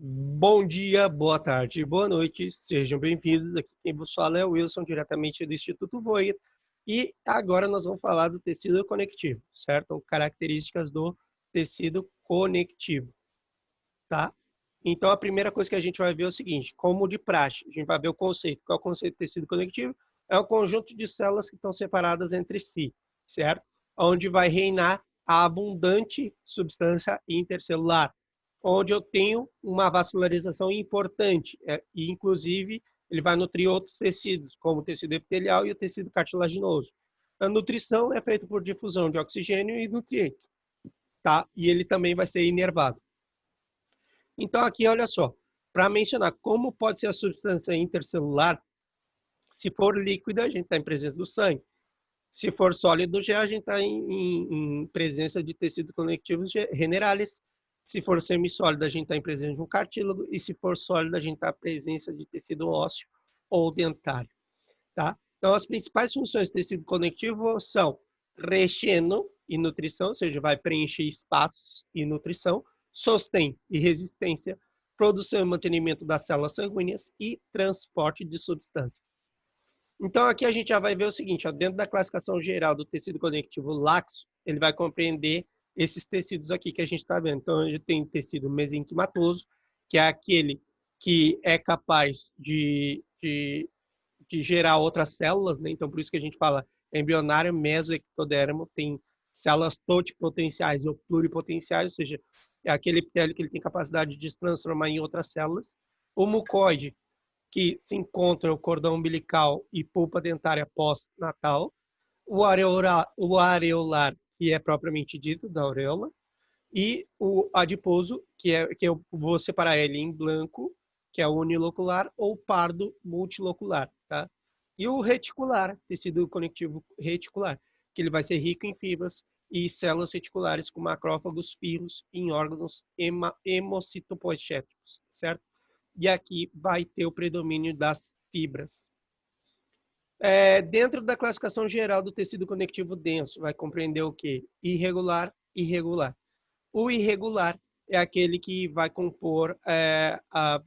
Bom dia, boa tarde, boa noite, sejam bem-vindos. Aqui quem vos fala é o Wilson, diretamente do Instituto Voigt. E agora nós vamos falar do tecido conectivo, certo? Então, características do tecido conectivo, tá? Então, a primeira coisa que a gente vai ver é o seguinte, como de praxe, a gente vai ver o conceito. Qual é o conceito de tecido conectivo? É um conjunto de células que estão separadas entre si, certo? Onde vai reinar a abundante substância intercelular, onde eu tenho uma vascularização importante, e inclusive ele vai nutrir outros tecidos, como o tecido epitelial e o tecido cartilaginoso. A nutrição é feita por difusão de oxigênio e nutrientes, tá? E ele também vai ser inervado. Então aqui, olha só, para mencionar como pode ser a substância intercelular, se for líquida, a gente está em presença do sangue. Se for sólido, já a gente está em presença de tecidos conectivos reneralis. Se for semissólido, a gente está em presença de um cartílago. E se for sólido, a gente está em presença de tecido ósseo ou dentário. Tá? Então, as principais funções do tecido conectivo são recheno e nutrição, ou seja, vai preencher espaços e nutrição, sostém e resistência, produção e mantenimento das células sanguíneas e transporte de substâncias. Então, aqui a gente já vai ver o seguinte, ó, dentro da classificação geral do tecido conectivo laxo, ele vai compreender esses tecidos aqui que a gente está vendo. Então, a gente tem tecido mesenquimatoso, que é aquele que é capaz de gerar outras células, né? Então, por isso que a gente fala embrionário, mesoectodermo, tem células totipotenciais ou pluripotenciais, ou seja, é aquele epitélio que ele tem capacidade de se transformar em outras células. O mucoide, que se encontra o cordão umbilical e pulpa dentária pós-natal. O areolar, que é propriamente dito, da auréola. E o adiposo, que eu vou separar ele em branco, que é o unilocular, ou pardo multilocular, tá? E o reticular, tecido conectivo reticular, que ele vai ser rico em fibras e células reticulares com macrófagos firros em órgãos hemocitopoéticos, certo? E aqui vai ter o predomínio das fibras. Dentro da classificação geral do tecido conectivo denso, vai compreender o quê? Irregular, irregular. O irregular é aquele que vai compor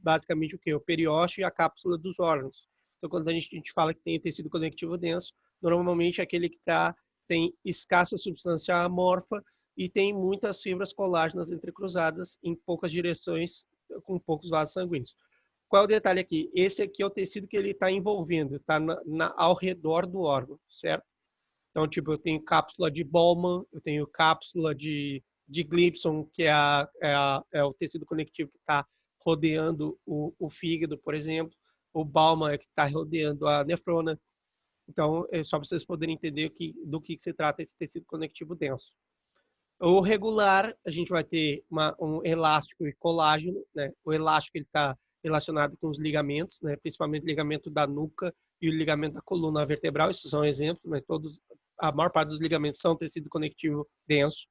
basicamente o quê? O periósteo e a cápsula dos órgãos. Então, quando a gente fala que tem tecido conectivo denso, normalmente é aquele que tem escassa substância amorfa e tem muitas fibras colágenas entrecruzadas em poucas direções, com poucos vasos sanguíneos. Qual é o detalhe aqui? Esse aqui é o tecido que ele está envolvendo, está ao redor do órgão, certo? Então, tipo, eu tenho cápsula de Bowman, eu tenho cápsula de Gibson, que é o tecido conectivo que está rodeando o fígado, por exemplo. O Bowman é que está rodeando a nefrona. Então, é só para vocês poderem entender do que se trata esse tecido conectivo denso. O regular, a gente vai ter um elástico e colágeno, né? O elástico está relacionado com os ligamentos, né? Principalmente o ligamento da nuca e o ligamento da coluna vertebral, esses são exemplos, mas a maior parte dos ligamentos são tecido conectivo denso.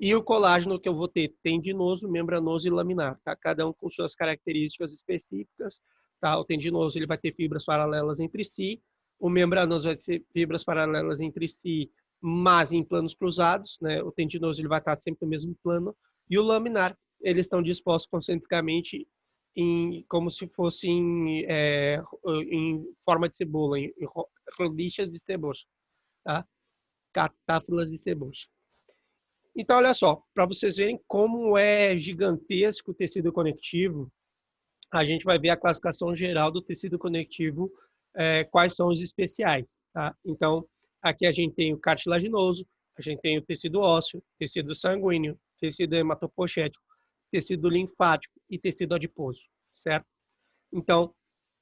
E o colágeno que eu vou ter tendinoso, membranoso e laminar, tá? Cada um com suas características específicas, tá? O tendinoso ele vai ter fibras paralelas entre si, o membranoso vai ter fibras paralelas entre si, mas em planos cruzados, né? O tendinoso ele vai estar sempre no mesmo plano, e o laminar, eles estão dispostos concentricamente como se fossem em forma de cebola, em rodixas de cebola, tá? Catáfulas de cebola. Então, olha só, para vocês verem como é gigantesco o tecido conectivo, a gente vai ver a classificação geral do tecido conectivo, quais são os especiais, tá? Então, aqui a gente tem o cartilaginoso, a gente tem o tecido ósseo, tecido sanguíneo, tecido hematopoético, tecido linfático e tecido adiposo, certo? Então,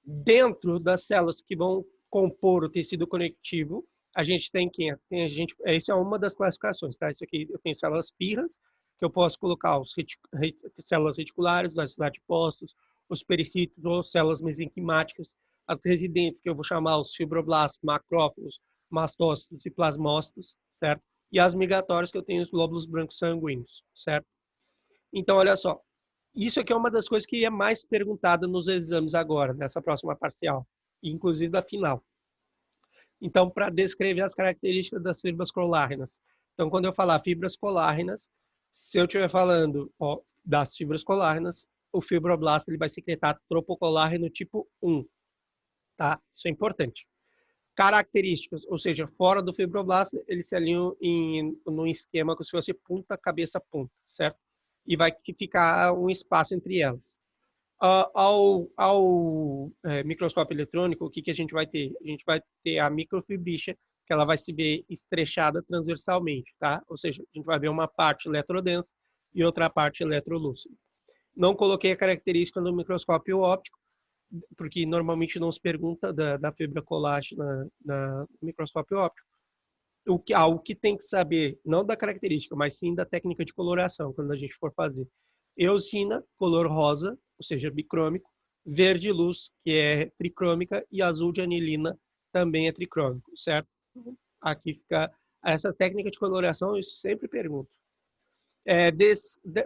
dentro das células que vão compor o tecido conectivo, a gente tem quem? Essa é uma das classificações, tá? Isso aqui eu tenho células pirras, que eu posso colocar células reticulares, os adipostos, os pericílios ou células mesenquimáticas, as residentes, que eu vou chamar os fibroblastos, macrófagos, mastócitos e plasmócitos, certo? E as migratórias, que eu tenho os glóbulos brancos sanguíneos, certo? Então, olha só, isso aqui é uma das coisas que é mais perguntada nos exames agora, nessa próxima parcial, inclusive da final. Então, para descrever as características das fibras colágenas. Então, quando eu falar fibras colágenas, se eu estiver falando das fibras colágenas, o fibroblasto ele vai secretar tropocolágeno tipo 1, tá? Isso é importante. Características, ou seja, fora do fibroblasto, eles se alinham num esquema como se fosse ponta, cabeça, ponta, certo? E vai ficar um espaço entre elas. Ao microscópio eletrônico, o que a gente vai ter? A gente vai ter a microfibricha, que ela vai se ver estrechada transversalmente, tá? Ou seja, a gente vai ver uma parte eletrodensa e outra parte eletrolúcida. Não coloquei a característica no microscópio óptico, porque normalmente não se pergunta da fibra colágena no microscópio óptico. O que tem que saber, não da característica, mas sim da técnica de coloração, quando a gente for fazer. Eosina, color rosa, ou seja, bicrômico, verde luz, que é tricrômica, e azul de anilina, também é tricrômico, certo? Aqui fica essa técnica de coloração, eu sempre pergunto.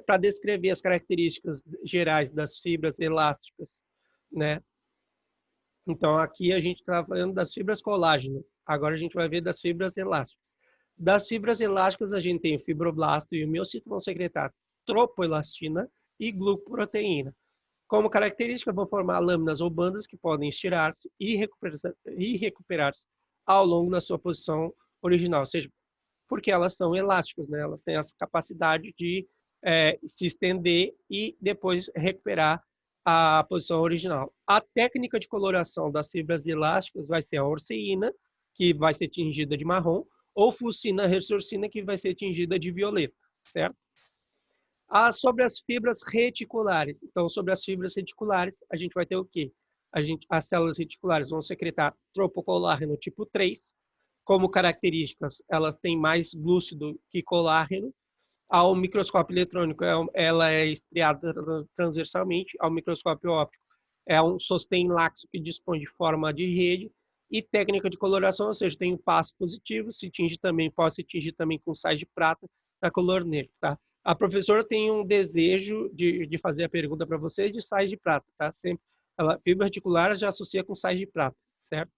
Para descrever as características gerais das fibras elásticas, né? Então, aqui a gente está falando das fibras colágenas. Agora a gente vai ver das fibras elásticas. Das fibras elásticas, a gente tem o fibroblasto e o miocito vão secretar tropoelastina e glucoproteína. Como característica, vão formar lâminas ou bandas que podem estirar-se e recuperar-se ao longo da sua posição original, ou seja, porque elas são elásticas, né? Elas têm essa capacidade de se estender e depois recuperar a posição original. A técnica de coloração das fibras elásticas vai ser a orceína, que vai ser tingida de marrom, ou fucina resorcina, que vai ser tingida de violeta, certo? Sobre as fibras reticulares. Então, sobre as fibras reticulares, a gente vai ter o quê? As células reticulares vão secretar tropocolágeno tipo 3. Como características, elas têm mais glúcido que colágeno. Ao microscópio eletrônico, ela é estriada transversalmente. Ao microscópio óptico, é um sostém laxo que dispõe de forma de rede. E técnica de coloração, ou seja, tem um passo positivo, pode se tingir também com sais de prata, da color negro, tá? A professora tem um desejo de fazer a pergunta para vocês de sais de prata, tá? Sempre, fibra reticular já associa com sais de prata, certo?